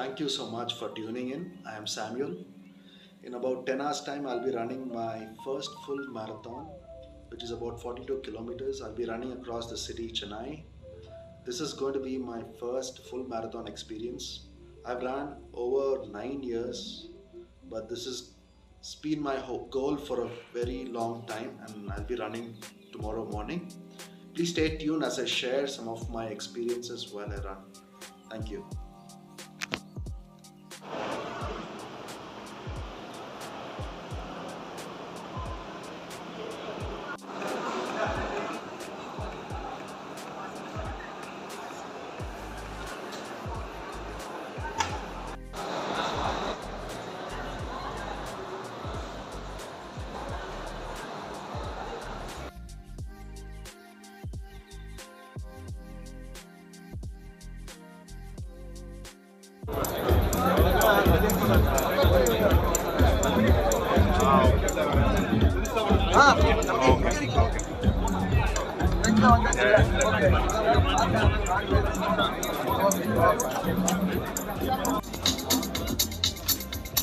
Thank you so much for tuning in. I am Samuel. In about 10 hours' time, I'll be running my first full marathon, which is about 42 kilometers. I'll be running across the city, Chennai. This is going to be my first full marathon experience. I've run over 9 years, but this has been my goal for a very long time, and I'll be running tomorrow morning. Please stay tuned as I share some of my experiences while I run. Thank you.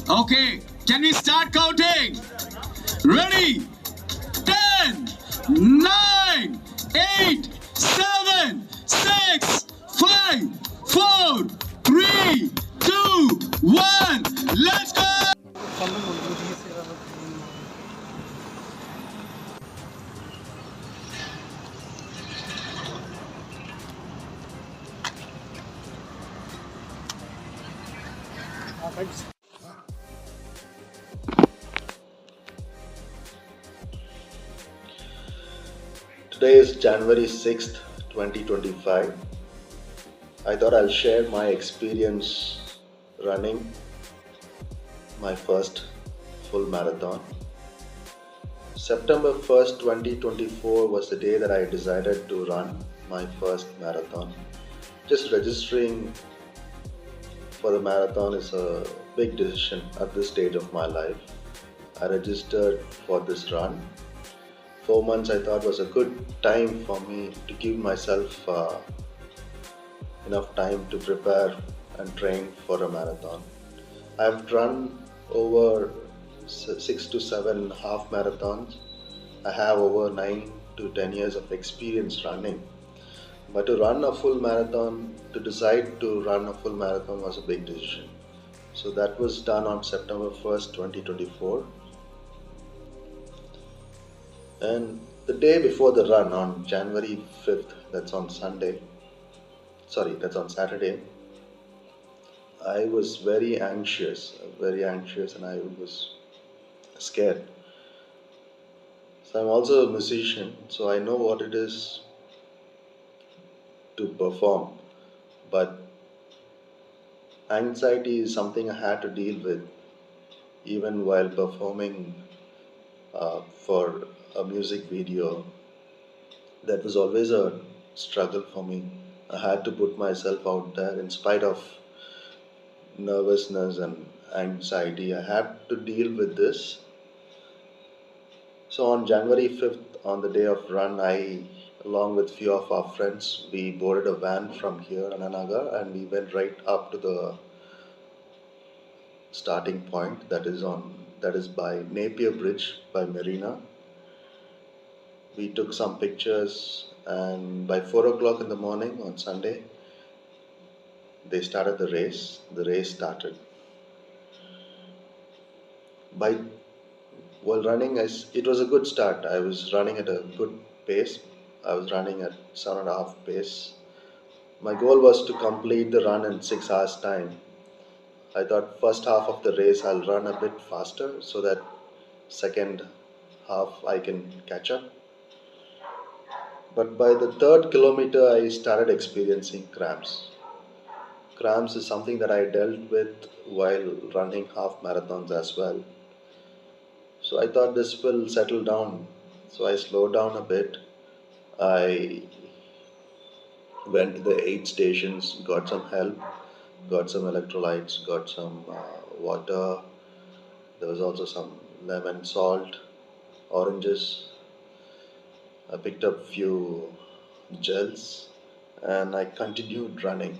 Okay, can we start counting? Ready? 10, 9, 8, 7, 6, 5, 4, 3, 2, 1. Let's go! Today is January 6th, 2025. I thought I'll share my experience running my first full marathon. September 1st, 2024 was the day that I decided to run my first marathon. Just registering for the marathon is a big decision at this stage of my life. I registered for this run. 4 months I thought was a good time for me to give myself enough time to prepare and train for a marathon. I've run over 6 to 7 half marathons. I have over 9 to 10 years of experience running. But to run a full marathon, to decide to run a full marathon was a big decision. So that was done on September 1st, 2024. And the day before the run, on January 5th, that's on Saturday, I was very anxious, and I was scared. So I'm also a musician, so I know what it is to perform, but anxiety is something I had to deal with even while performing for a music video. That was always a struggle for me. I had to put myself out there in spite of nervousness and anxiety. I had to deal with this. So on January 5th, on the day of run, I, along with few of our friends, we boarded a van from here, Ananagar, and we went right up to the starting point. That is by Napier Bridge by Marina. We took some pictures, and by 4 o'clock in the morning on Sunday, they started the race. The race started. By while running, it was a good start. I was running at a good pace. I was running at 7.5 pace. My goal was to complete the run in 6 hours time. I thought first half of the race I'll run a bit faster so that second half I can catch up. But by the third kilometer, I started experiencing cramps. Cramps is something that I dealt with while running half marathons as well. So I thought this will settle down. So I slowed down a bit. I went to the aid stations, got some help, got some electrolytes, got some water. There was also some lemon, salt, oranges. I picked up few gels and I continued running.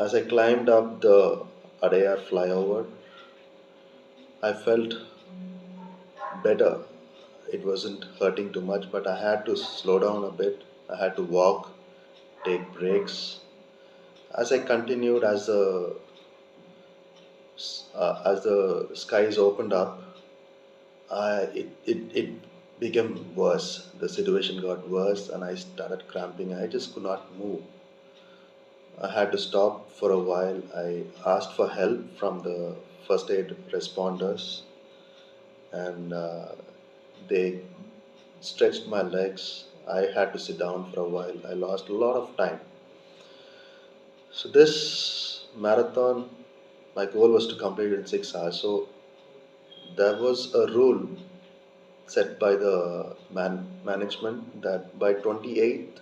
As I climbed up the Adayar flyover, I felt better. It wasn't hurting too much, but I had to slow down a bit. I had to walk, take breaks. As I continued, as the skies opened up, it became worse. The situation got worse, and I started cramping. I just could not move. I had to stop for a while. I asked for help from the first aid responders, and they stretched my legs. I had to sit down for a while. I lost a lot of time. So this marathon, my goal was to complete in 6 hours. So there was a rule set by the management that by 28th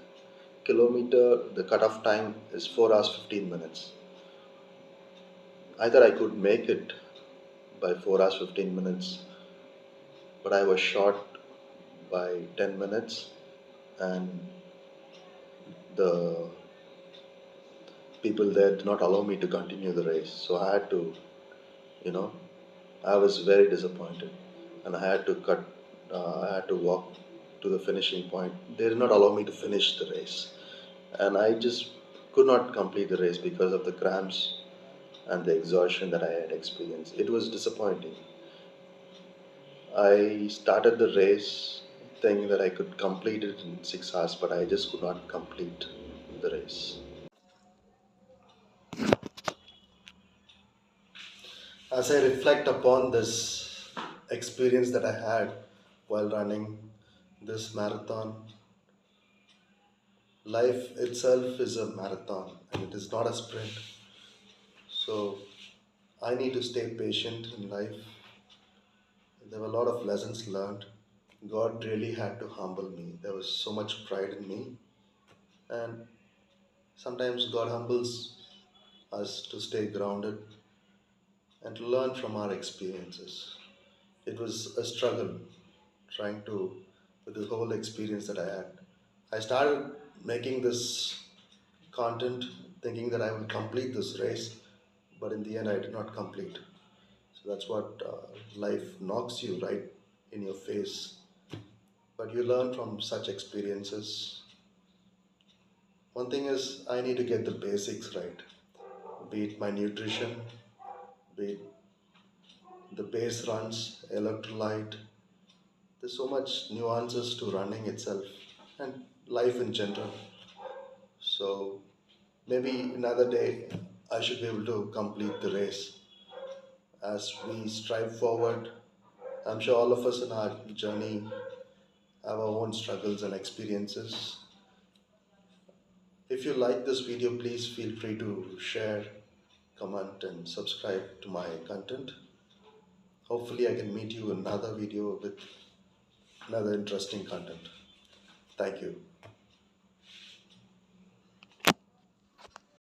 kilometer the cutoff time is 4 hours 15 minutes. Either I could make it by 4 hours 15 minutes, but I was short by 10 minutes, and the people there did not allow me to continue the race. So I had to, you know, I was very disappointed, and I had to walk to the finishing point. They did not allow me to finish the race, and I just could not complete the race because of the cramps and the exhaustion that I had experienced. It was disappointing. I started the race thinking that I could complete it in 6 hours, but I just could not complete the race. As I reflect upon this experience that I had while running this marathon, life itself is a marathon and it is not a sprint. So I need to stay patient in life. There were a lot of lessons learned. God really had to humble me. There was so much pride in me, and sometimes God humbles us to stay grounded and to learn from our experiences. It was a struggle trying to, with the whole experience that I had. I started making this content thinking that I would complete this race, but in the end, I did not complete. So that's what life knocks you right in your face. But you learn from such experiences. One thing is, I need to get the basics right, be it my nutrition, be it the base runs, electrolyte. There's so much nuances to running itself and life in general. So maybe another day I should be able to complete the race. As we strive forward, I'm sure all of us in our journey have our own struggles and experiences. If you like this video, please feel free to share, comment, and subscribe to my content. Hopefully, I can meet you in another video with another interesting content. Thank you.